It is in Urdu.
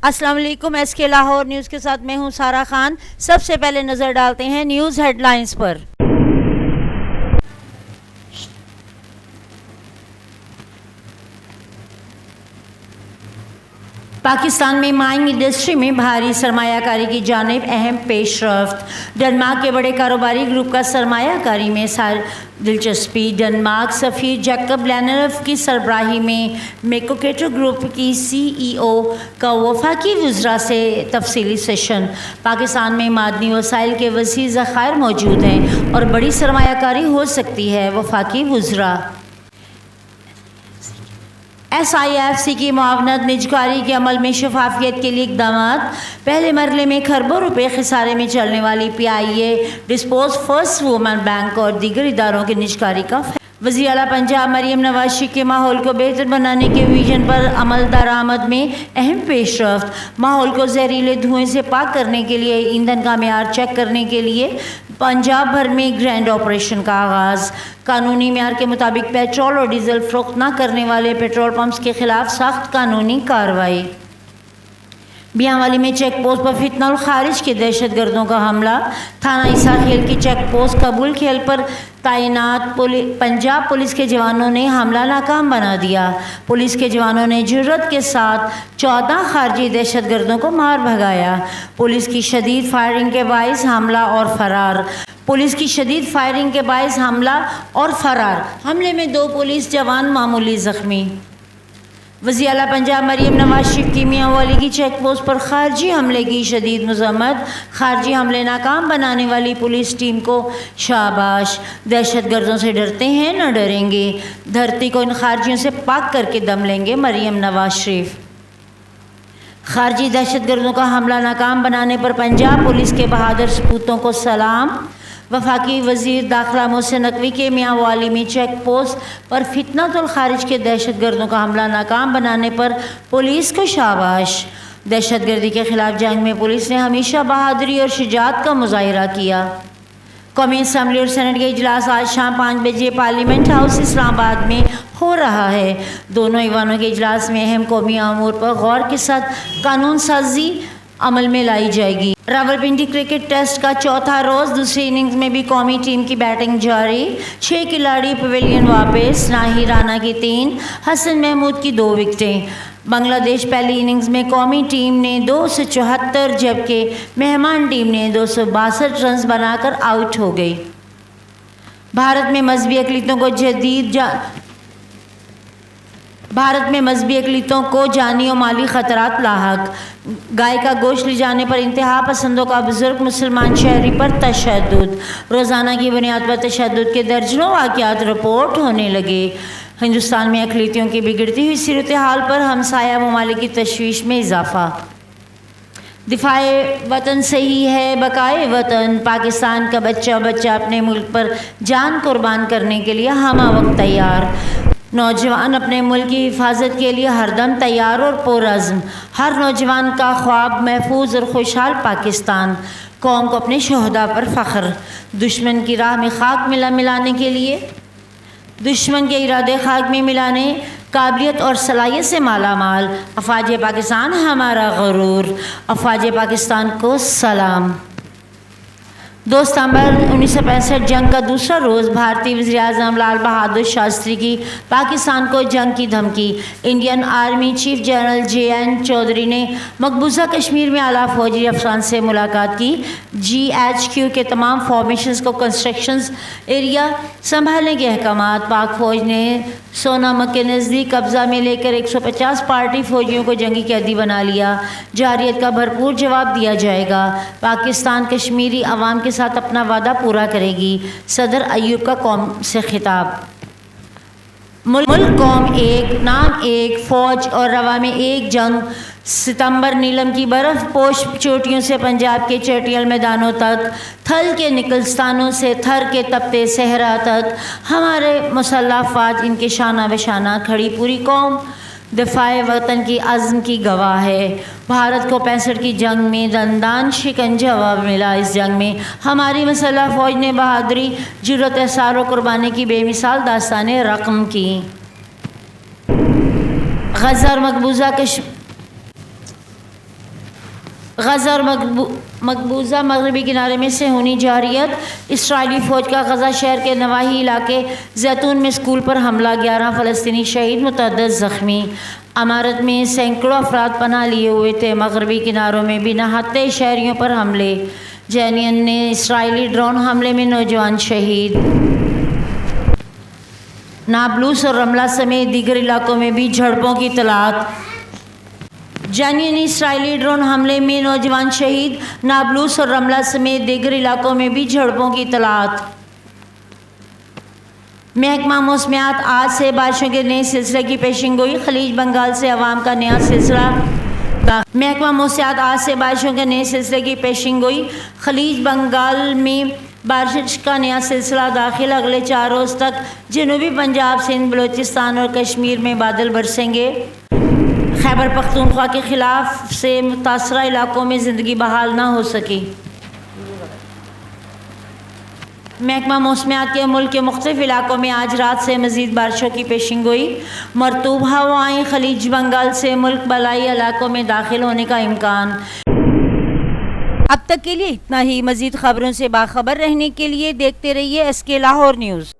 السلام علیکم، ایس کے لاہور نیوز کے ساتھ میں ہوں سارا خان۔ سب سے پہلے نظر ڈالتے ہیں نیوز ہیڈ لائنز پر۔ پاکستان میں مائننگ انڈسٹری میں بھاری سرمایہ کاری کی جانب اہم پیش رفت۔ ڈنمارک کے بڑے کاروباری گروپ کا سرمایہ کاری میں دلچسپی۔ ڈنمارک سفیر جیکب لینرف کی سربراہی میں میکوکیٹو گروپ کی CEO کا وفاقی وزراء سے تفصیلی سیشن۔ پاکستان میں معدنی وسائل کے وسیع ذخائر موجود ہیں اور بڑی سرمایہ کاری ہو سکتی ہے: وفاقی وزراء۔ SIFC کی معاونت نجکاری کے عمل میں شفافیت کے لیے اقدامات۔ پہلے مرحلے میں کھربوں روپے خسارے میں چلنے والی PIA dispose first women bank اور دیگر اداروں کی نجکاری کا وزیر اعلیٰ پنجاب مریم نواز شریف کے ماحول کو بہتر بنانے کے ویژن پر عمل درآمد میں اہم پیش رفت۔ ماحول کو زہریلے دھوئیں سے پاک کرنے کے لیے ایندھن کا معیار چیک کرنے کے لیے پنجاب بھر میں گرینڈ آپریشن کا آغاز۔ قانونی معیار کے مطابق پیٹرول اور ڈیزل فروخت نہ کرنے والے پیٹرول پمپس کے خلاف سخت قانونی کارروائی۔ بیانوالی میں چیک پوسٹ پر فتنہ الخارج کے دہشت گردوں کا حملہ۔ تھانہ عیسیٰ کھیل کی چیک پوسٹ قبول کھیل پر تعینات پنجاب پولیس کے جوانوں نے حملہ ناکام بنا دیا۔ پولیس کے جوانوں نے جرأت کے ساتھ 14 خارجی دہشت گردوں کو مار بھگایا۔ پولیس کی شدید فائرنگ کے باعث حملہ اور فرار۔ حملے میں 2 پولیس جوان معمولی زخمی۔ وزیر اعلیٰ پنجاب مریم نواز شریف کی میاں والی کی چیک پوسٹ پر خارجی حملے کی شدید مذمت۔ خارجی حملے ناکام بنانے والی پولیس ٹیم کو شاباش۔ دہشت گردوں سے ڈرتے ہیں، نہ ڈریں گے۔ دھرتی کو ان خارجیوں سے پاک کر کے دم لیں گے: مریم نواز شریف۔ خارجی دہشت گردوں کا حملہ ناکام بنانے پر پنجاب پولیس کے بہادر سپوتوں کو سلام۔ وفاقی وزیر داخلہ محسن نقوی کے میاں والی میں چیک پوسٹ پر فتنۃ الخارج کے دہشت گردوں کا حملہ ناکام بنانے پر پولیس کو شاباش۔ دہشت گردی کے خلاف جنگ میں پولیس نے ہمیشہ بہادری اور شجاعت کا مظاہرہ کیا۔ قومی اسمبلی اور سینٹ کے اجلاس آج شام 5 بجے پارلیمنٹ ہاؤس اسلام آباد میں ہو رہا ہے۔ دونوں ایوانوں کے اجلاس میں اہم قومی امور پر غور کے ساتھ قانون سازی عمل میں لائی جائے گی۔ راولپنڈی کرکٹ ٹیسٹ کا چوتھا روز، دوسری اننگز میں بھی قومی ٹیم کی بیٹنگ جاری۔ 6 کھلاڑی پویلین واپس، ناہی رانا کی 3، حسن محمود کی 2 وکٹیں۔ بنگلہ دیش پہلی اننگز میں قومی ٹیم نے 274 جبکہ مہمان ٹیم نے 262 رنز بنا کر آؤٹ ہو گئی۔ بھارت میں مذہبی اقلیتوں کو جانی و مالی خطرات لاحق۔ گائے کا گوشت لے جانے پر انتہا پسندوں کا بزرگ مسلمان شہری پر تشدد۔ روزانہ کی بنیاد پر تشدد کے درجنوں واقعات رپورٹ ہونے لگے۔ ہندوستان میں اقلیتوں کی بگڑتی ہوئی صورتحال پر ہمسایہ ممالک کی تشویش میں اضافہ۔ دفاع وطن سے ہی ہے بقائے وطن۔ پاکستان کا بچہ اپنے ملک پر جان قربان کرنے کے لیے ہمہ وقت تیار۔ نوجوان اپنے ملک کی حفاظت کے لیے ہر دم تیار اور پرعزم۔ ہر نوجوان کا خواب محفوظ اور خوشحال پاکستان۔ قوم کو اپنے شہداء پر فخر۔ دشمن کی راہ میں خاک ملانے کے لیے دشمن کے ارادے خاک میں ملانے قابلیت اور صلاحیت سے مالا مال۔ افواج پاکستان ہمارا غرور۔ افواج پاکستان کو سلام۔ 2 ستمبر 1965 جنگ کا دوسرا روز، بھارتی وزیر اعظم لال بہادر شاستری کی پاکستان کو جنگ کی دھمکی۔ Indian army chief general JN Chaudhry نے مقبوضہ کشمیر میں اعلیٰ فوجی افسران سے ملاقات کی۔ GHQ کے تمام فارمیشنز کو کنسٹرکشن ایریا سنبھالنے کے احکامات۔ پاک فوج نے سونامک کے نزدیک قبضہ میں لے کر 150 پارٹی فوجیوں کو جنگی قیدی بنا لیا۔ جارحیت کا بھرپور جواب دیا جائے گا۔ پاکستان کشمیری عوام کے ساتھ اپنا وعدہ پورا کرے گی۔ صدر ایوب کا قوم سے خطاب۔ ملک قوم ایک، نام ایک، فوج اور روا میں ایک جنگ۔ ستمبر نیلم کی برف پوش چوٹیوں سے پنجاب کے چٹیل میدانوں تک، تھل کے نکلستانوں سے تھر کے تپتے صحرا تک ہمارے مسلح افواج ان کے شانہ بشانہ کھڑی پوری قوم دفاع وطن کی عزم کی گواہ ہے۔ بھارت کو 65 کی جنگ میں دندان شکن جواب ملا۔ اس جنگ میں ہماری مسلح فوج نے بہادری، جرأت، احسار و قربانی کی بے مثال داستانیں رقم کی۔ غزہ اور مقبوضہ غزہ اور مقبوضہ مغربی کنارے میں صہیونی جارحیت، اسرائیلی فوج کا غزہ شہر کے نواحی علاقے زیتون میں اسکول پر حملہ، 11 فلسطینی شہید، متعدد زخمی۔ عمارت میں سینکڑوں افراد پناہ لیے ہوئے تھے۔ مغربی کناروں میں بھی نہتے شہریوں پر حملے، جنین نے اسرائیلی ڈرون حملے میں نوجوان شہید۔ نابلس اور رملہ سمیت دیگر علاقوں میں بھی جھڑپوں کی اطلاعات۔ جنین اسرائیلی ڈرون حملے میں نوجوان شہید، نابلس اور رملہ سمیت دیگر علاقوں میں بھی جھڑپوں کی اطلاعات۔ محکمہ موسمیات آج سے بارشوں کے نئے سلسلے کی پیشن گوئی، خلیج بنگال سے عوام کا نیا سلسلہ۔ محکمہ موسمیات آج سے بارشوں کے نئے سلسلے کی پیشن گوئی، خلیج بنگال میں بارش کا نیا سلسلہ داخل۔ اگلے 4 روز تک جنوبی پنجاب، سندھ، بلوچستان اور کشمیر میں بادل برسیں گے۔ خیبر پختونخوا کے خلاف سے متاثرہ علاقوں میں زندگی بحال نہ ہو سکی۔ محکمہ موسمیات کے ملک کے مختلف علاقوں میں آج رات سے مزید بارشوں کی پیشن گوئی۔ مرطوب ہوائیں خلیج بنگال سے ملک بالائی علاقوں میں داخل ہونے کا امکان۔ اب تک کے لیے اتنا ہی۔ مزید خبروں سے باخبر رہنے کے لیے دیکھتے رہیے SK لاہور نیوز۔